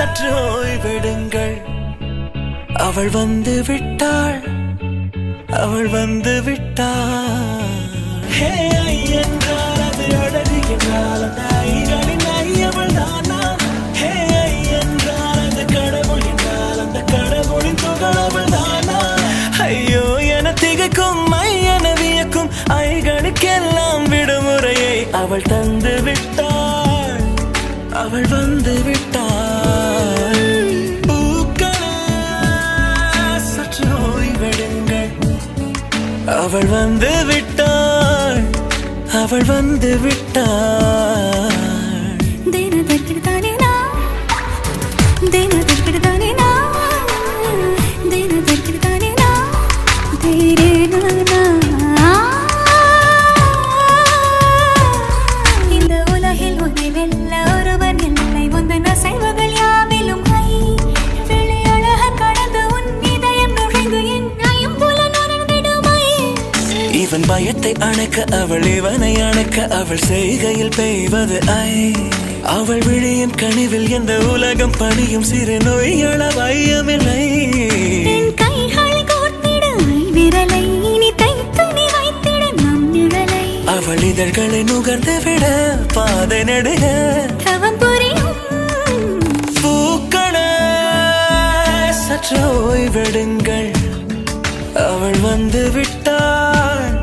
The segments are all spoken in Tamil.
சற்று ஓய்வெடுங்கள். அவள் வந்து விட்டாள், அவள் வந்து விட்டாள். ஹே ஐ என்றால் அது அழகு என்றால் அந்த ஐகளின் ஐ அவள் தானா? ஹே ஐ என்றால் அது கடவுள் என்றால் அந்த கடவுளின் துகள் அவள் தானா? ஐயோ என திகைக்கும் ஐ என வியக்கும் ஐகளுக்கெல்லாம் விடுமுறையை அவள் தந்து விட்டாள், அவள் வந்து விட்டாள். பூக்களே சற்று ஓய்வெடுங்கள். அவள் வந்து விட்டாள், அவள் வந்து விட்டாள். இந்த உலகில் உன்னை வெல்ல ஒருவன் இல்லை. முந்தன செய்வகள் யாவிலும் வெளியழக கடந்து உன் இதயம் நுழைந்து என்னையும் போல நுழைந்திடுமை. இவன் பயத்தை அணைக்க அவள், இவனை அணைக்க அவள் செய்கையில் பெய்வது ஐ. அவள் விழியின் கனிவில் எந்த உலகம் பணியும் சிறு நோய்கள வையமில்லை. என் கைகளை கோர்த்திட விரலை இனி தைத்து நீ வைத்திட நம் நிழலை. அவள் இதழ்களை நுகர்ந்து விட பாதை நடுக தவம் புரியும். பூக்களே சற்று ஓய்வெடுங்கள். அவள் வந்து விட்டாள்,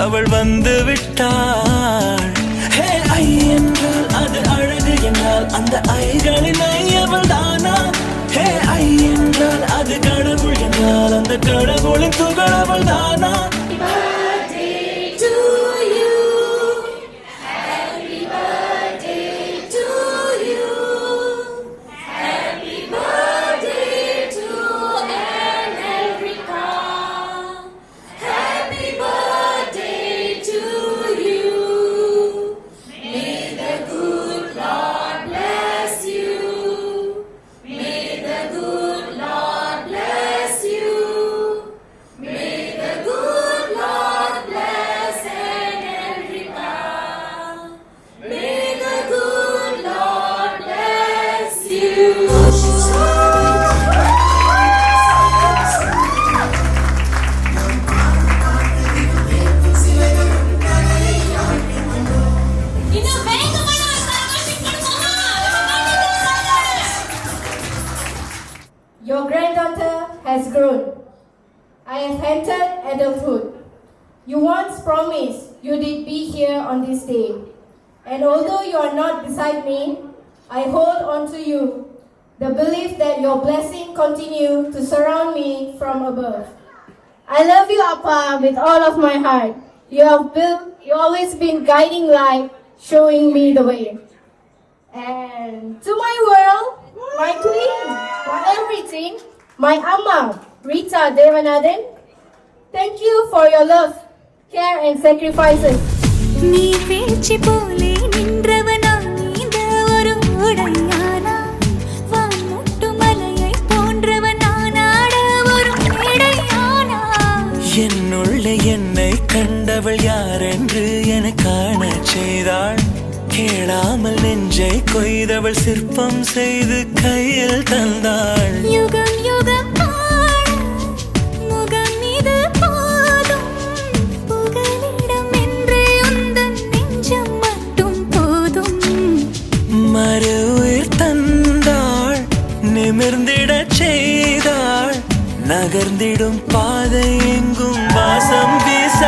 அவள் வந்து விட்டாள். ஹே ஐ என்றால் அது அழகு என்றால் அந்த ஐகளின் ஐ அவள் தானா? ஹே ஐ என்றால் அது கடவுள் என்றால் அந்த கடவுளின் துகள் அவள் தானா? Your granddaughter has grown. I have entered adulthood. You once promised you did be here on this day. And although you are not beside me, I hold on to you, the belief that your blessing continue to surround me from above. I love you, Appa, with all of my heart. You always been guiding light, showing me the way. And to my world, my queen, my everything, my Amma, Rita Devanathan, thank you for your love, care and sacrifices. நீ பேச்சு போலே நின்றவனா நீந்த ஒரு உடையானா? வான் முட்டு மலையை போன்றவனானாட ஒரு மேடையானா? என்னுள்ளே என்னை கண்டவள் யாரென்று என காண செய்தாள். கேளாமல் நெஞ்சை கொய்தவள் சிற்பம் செய்து கையில் தந்தாள். யுகம் யுகம் ஆட முகம் இது போதும். புகலிடம் என்று உந்தன் நெஞ்சம் மட்டும் போதும். மறு உயிர் தந்தாள், நிமிர்ந்திடச் செய்தாள். நகர்ந்திடும் பாதை எங்கும் வாசம் வீச